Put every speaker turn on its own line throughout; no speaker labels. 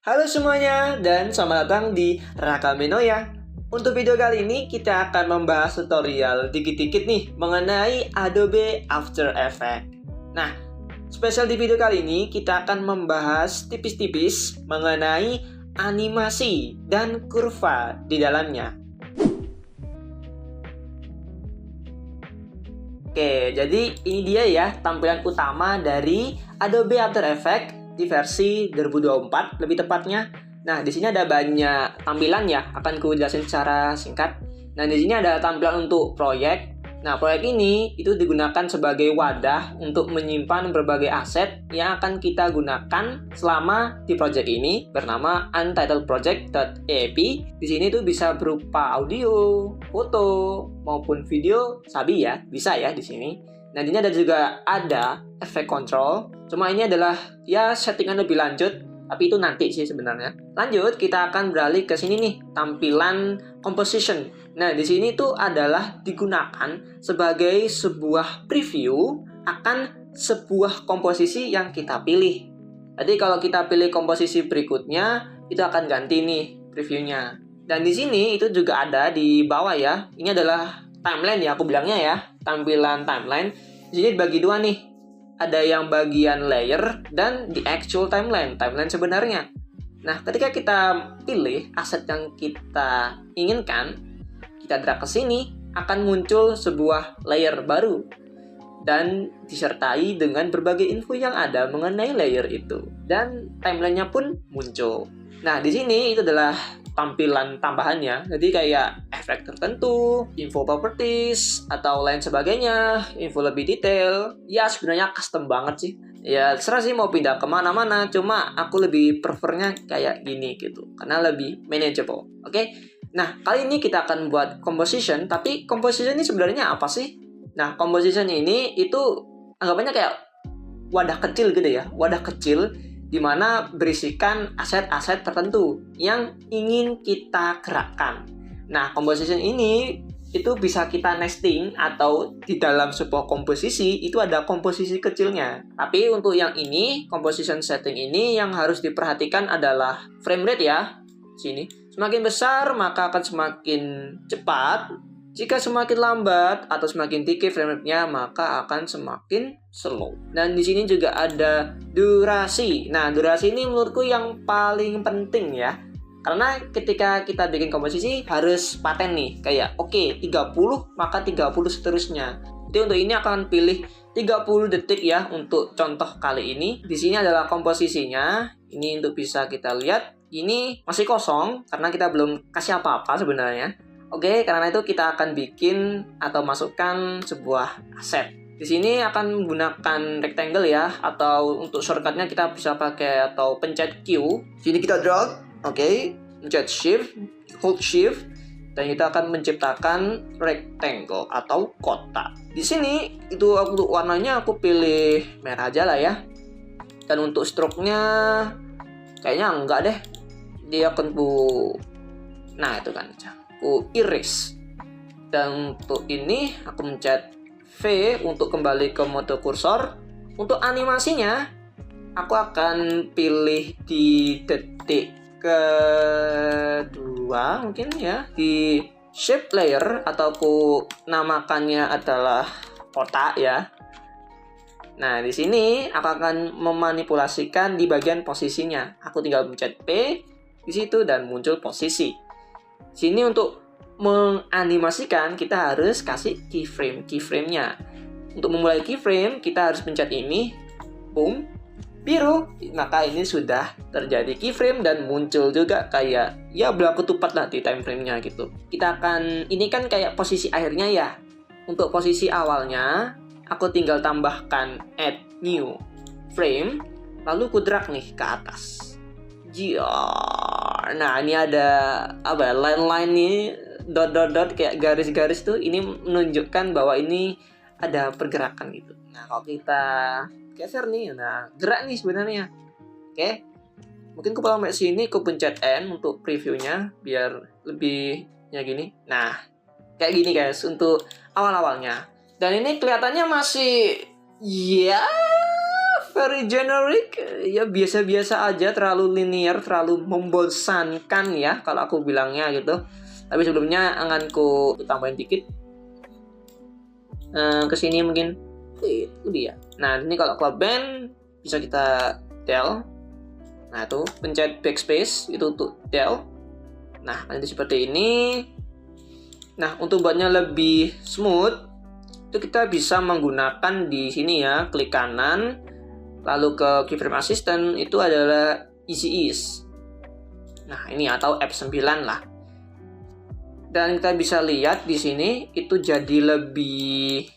Halo semuanya, dan selamat datang di Raka Menoya. Untuk video kali ini, kita akan membahas tutorial dikit-dikit nih mengenai Adobe After Effects. Nah, spesial di video kali ini, kita akan membahas tipis-tipis mengenai animasi dan kurva di dalamnya. Oke, jadi ini dia ya tampilan utama dari Adobe After Effects di versi 2024 lebih tepatnya. Nah, di sini ada banyak tampilan ya, akan ku jelasin secara singkat. Nah, di sini ada tampilan untuk proyek. Nah, proyek ini itu digunakan sebagai wadah untuk menyimpan berbagai aset yang akan kita gunakan selama di proyek ini bernama untitledproject.eap. Di sini tuh bisa berupa audio, foto, maupun video, sabi ya, bisa ya di sini. Nah, di sini ada efek control. Cuma ini adalah ya settingan lebih lanjut, tapi itu nanti sih sebenarnya. Lanjut, kita akan beralih ke sini nih, tampilan composition. Nah, di sini tuh adalah digunakan sebagai sebuah preview akan sebuah komposisi yang kita pilih. Jadi kalau kita pilih komposisi berikutnya, itu akan ganti nih previewnya. Dan di sini itu juga ada di bawah ya. Ini adalah timeline ya, aku bilangnya ya, tampilan timeline. Di sini dibagi dua nih. Ada yang bagian layer dan di actual timeline sebenarnya. Nah, ketika kita pilih aset yang kita inginkan, kita drag ke sini, akan muncul sebuah layer baru dan disertai dengan berbagai info yang ada mengenai layer itu. Dan timelinenya pun muncul. Nah, di sini itu adalah tampilan tambahannya. Jadi kayak efek tertentu, info properties, atau lain sebagainya, info lebih detail. Ya sebenarnya custom banget sih. Ya terserah sih mau pindah kemana-mana, cuma aku lebih prefernya kayak gini gitu. Karena lebih manageable. Oke? Nah, kali ini kita akan buat composition, tapi composition ini sebenarnya apa sih? Nah, composition ini itu anggapannya kayak wadah kecil gitu ya. Wadah kecil di mana berisikan aset-aset tertentu yang ingin kita gerakkan. Nah, composition ini itu bisa kita nesting atau di dalam sebuah komposisi itu ada komposisi kecilnya. Tapi untuk yang ini, composition setting ini yang harus diperhatikan adalah frame rate ya. Sini, semakin besar maka akan semakin cepat. Jika semakin lambat atau semakin tinggi frame rate-nya, maka akan semakin slow. Dan di sini juga ada durasi. Nah, durasi ini menurutku yang paling penting ya. Karena ketika kita bikin komposisi harus paten nih. Kayak oke, 30 maka 30 seterusnya. Jadi untuk ini akan pilih 30 detik ya untuk contoh kali ini. Di sini adalah komposisinya. Ini untuk bisa kita lihat. Ini masih kosong karena kita belum kasih apa-apa sebenarnya. Oke, karena itu kita akan bikin atau masukkan sebuah aset. Di sini akan menggunakan rectangle ya, atau untuk shortcutnya kita bisa pakai atau pencet Q. Sini kita drag, oke, pencet Shift, hold Shift, dan kita akan menciptakan rectangle atau kotak. Di sini itu untuk warnanya aku pilih merah aja lah ya. Dan untuk stroke-nya kayaknya enggak deh. Dia akan nah itu kan. Aku iris. Dan untuk ini aku mencet V untuk kembali ke mode kursor. Untuk animasinya aku akan pilih di detik kedua mungkin ya, di shape layer atau aku namakannya adalah kotak ya. Nah, di sini aku akan memanipulasikan di bagian posisinya. Aku tinggal mencet P di situ dan muncul posisi. Sini untuk menganimasikan kita harus kasih keyframe-nya. Untuk memulai keyframe kita harus pencet ini, boom, biru, maka ini sudah terjadi keyframe dan muncul juga kayak ya berlaku tepat lah di time frame-nya gitu. Kita akan, ini kan kayak posisi akhirnya ya. Untuk posisi awalnya aku tinggal tambahkan add new frame, lalu ku drag nih ke atas. Nah, ini ada apa ya, line-line nih, dot kayak garis-garis tuh, ini menunjukkan bahwa ini ada pergerakan gitu. Nah, kalau kita geser nih, nah gerak nih sebenarnya. Oke, mungkin aku sampai sini, aku pencet N untuk previewnya biar lebihnya gini. Nah, kayak gini guys untuk awal-awalnya. Dan ini kelihatannya masih ya very generic, ya biasa-biasa aja, terlalu linear, terlalu membosankan ya kalau aku bilangnya gitu. Tapi sebelumnya akan ku tambahin dikit ke sini mungkin. Itu dia. Nah, ini kalau club band bisa kita del. Nah, itu pencet backspace itu untuk del. Nah, nanti seperti ini. Nah, untuk buatnya lebih smooth, itu kita bisa menggunakan di sini ya, klik kanan, lalu ke keyframe assistant, itu adalah Easy Ease. Nah, ini atau F9 lah. Dan kita bisa lihat di sini itu jadi lebih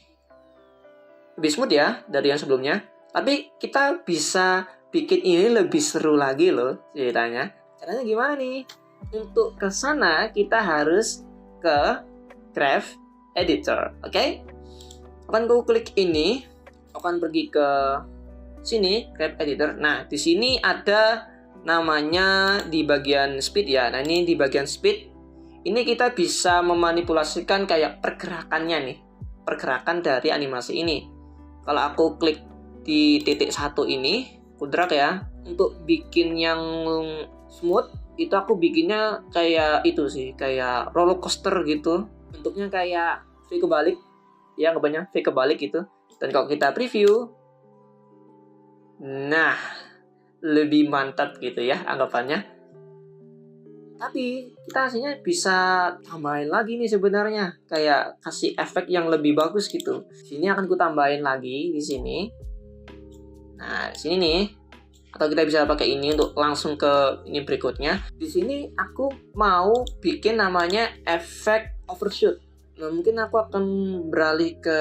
smooth ya dari yang sebelumnya. Tapi kita bisa bikin ini lebih seru lagi loh ceritanya. Caranya gimana nih? Untuk ke sana kita harus ke Graph Editor, oke? Akan ku klik ini, akan pergi ke sini Graph Editor. Nah, di sini ada namanya di bagian speed ya. Nah, ini di bagian speed ini kita bisa memanipulasikan kayak pergerakannya nih. Pergerakan dari animasi ini. Kalau aku klik di titik 1 ini, aku drag ya. Untuk bikin yang smooth itu aku bikinnya kayak itu sih, kayak roller coaster gitu. Bentuknya kayak V kebalik. Ya, kebanyakan V kebalik gitu. Dan kalau kita preview, nah, lebih mantap gitu ya anggapannya. Tapi kita aslinya bisa tambahin lagi nih sebenarnya, kayak kasih efek yang lebih bagus gitu. Sini akan ku tambahin lagi di sini. Nah, di sini nih. Atau kita bisa pakai ini untuk langsung ke ini berikutnya. Di sini aku mau bikin namanya efek overshoot. Nah, mungkin aku akan beralih ke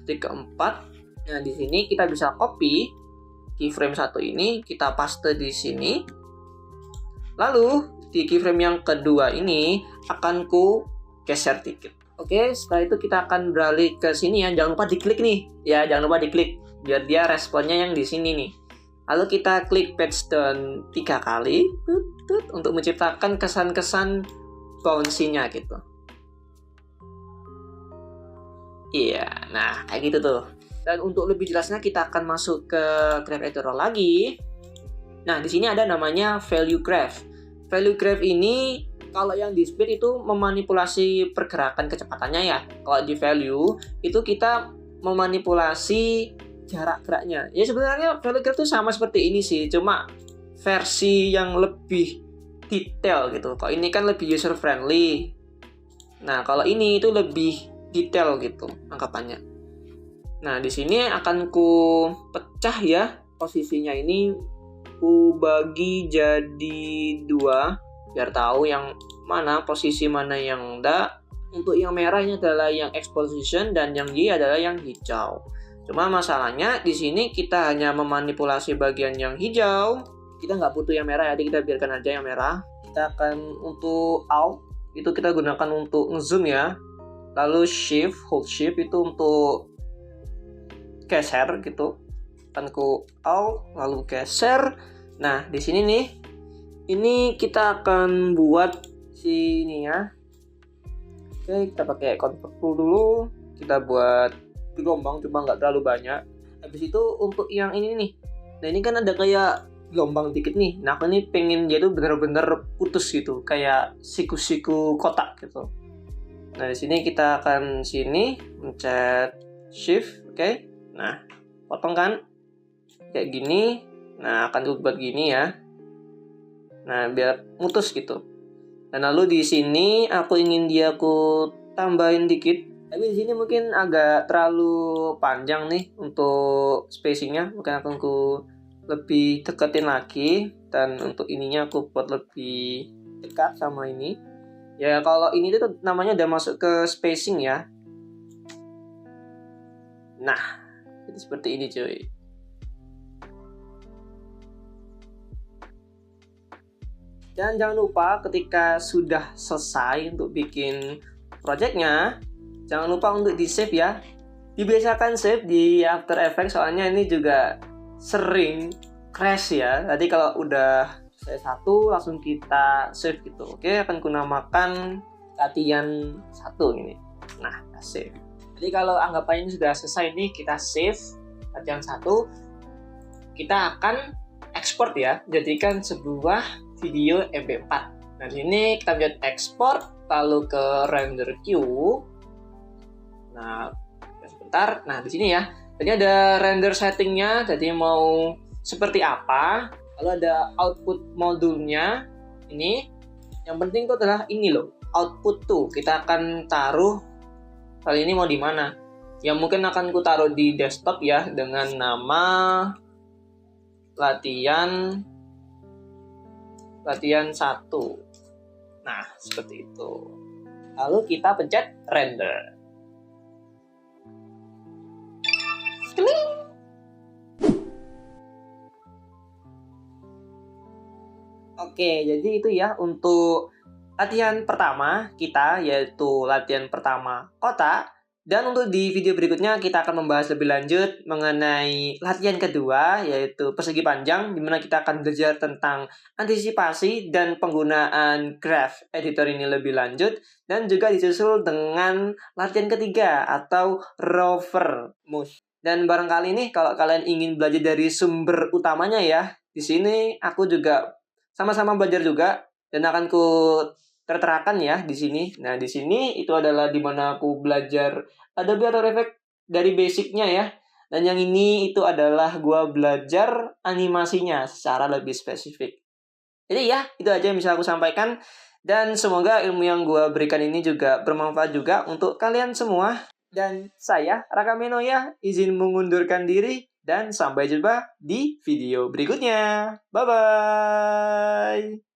titik keempat. Nah, di sini kita bisa copy keyframe 1 ini, kita paste di sini. Lalu di keyframe yang kedua ini akan ku geser dikit. Oke, setelah itu kita akan beralih ke sini ya. Jangan lupa diklik nih. Ya, jangan lupa diklik biar dia responnya yang di sini nih. Lalu kita klik patch down 3 kali untuk menciptakan kesan-kesan bouncy-nya gitu. Iya, nah kayak gitu tuh. Dan untuk lebih jelasnya kita akan masuk ke Graph Editor lagi. Nah, di sini ada namanya Value Graph. Value Graph ini kalau yang di speed itu memanipulasi pergerakan kecepatannya ya. Kalau di value itu kita memanipulasi jarak geraknya. Ya sebenarnya value graph itu sama seperti ini sih, cuma versi yang lebih detail gitu. Kalau ini kan lebih user friendly. Nah, kalau ini itu lebih detail gitu anggapannya. Nah, di sini akan ku pecah ya posisinya ini, ku bagi jadi 2 biar tahu yang mana posisi mana yang enggak. Untuk yang merah ini adalah yang exposition dan yang Y adalah yang hijau. Cuma masalahnya di sini kita hanya memanipulasi bagian yang hijau. Kita nggak butuh yang merah, jadi kita biarkan aja yang merah. Kita akan untuk Alt itu kita gunakan untuk ngezoom ya. Lalu hold shift itu untuk geser gitu. Akan ku Alt lalu geser. Nah, di sini nih. Ini kita akan buat sini ya. Oke, kita pakai convert tool dulu. Kita buat gelombang, cuma nggak terlalu banyak. Habis itu untuk yang ini nih. Nah, ini kan ada kayak gelombang dikit nih. Nah, aku ini pengen dia tuh bener-bener putus gitu, kayak siku-siku kotak gitu. Nah, di sini kita akan sini mencet shift, oke. Nah, potong kan kayak gini. Nah, akan buat gini ya. Nah, biar putus gitu. Dan lalu di sini aku ingin dia aku tambahin dikit. Tapi di sini mungkin agak terlalu panjang nih untuk spacingnya. Mungkin akan aku lebih deketin lagi. Dan untuk ininya aku buat lebih dekat sama ini. Ya kalau ini tuh namanya udah masuk ke spacing ya. Nah, jadi seperti ini cuy. Dan jangan lupa ketika sudah selesai untuk bikin projectnya, jangan lupa untuk di save ya. Dibiasakan save di After Effects soalnya ini juga sering crash ya. Jadi kalau udah selesai satu langsung kita save gitu. Oke, akan kunamakan latihan 1 ini. Nah, kita save. Jadi kalau anggapannya ini sudah selesai nih, kita save latihan 1. kita akan ekspor ya, jadikan sebuah video MP4. Nah, di sini kita lihat ekspor, lalu ke render queue. Nah, sebentar. Nah, di sini ya. Tadi ada render settingnya, jadi mau seperti apa. Lalu ada output modulnya. Ini yang penting itu adalah ini loh, output tuh. Kita akan taruh kali ini mau di mana. Ya mungkin akan ku taruh di desktop ya dengan nama latihan 1. Nah, seperti itu. Lalu kita pencet render. Oke, jadi itu ya untuk latihan pertama kita, yaitu latihan pertama kota. Dan untuk di video berikutnya kita akan membahas lebih lanjut mengenai latihan kedua, yaitu persegi panjang, di mana kita akan belajar tentang antisipasi dan penggunaan graph editor ini lebih lanjut, dan juga disusul dengan latihan ketiga atau rover mouse. Dan barangkali nih kalau kalian ingin belajar dari sumber utamanya ya, di sini aku juga sama-sama belajar juga dan akan ku terterakan ya di sini. Nah, di sini itu adalah di mana aku belajar Adobe After Effects dari basicnya ya. Dan yang ini itu adalah gua belajar animasinya secara lebih spesifik. Jadi ya, itu aja yang bisa aku sampaikan. Dan semoga ilmu yang gua berikan ini juga bermanfaat juga untuk kalian semua. Dan saya, Raka Menoya, izin mengundurkan diri. Dan sampai jumpa di video berikutnya. Bye-bye.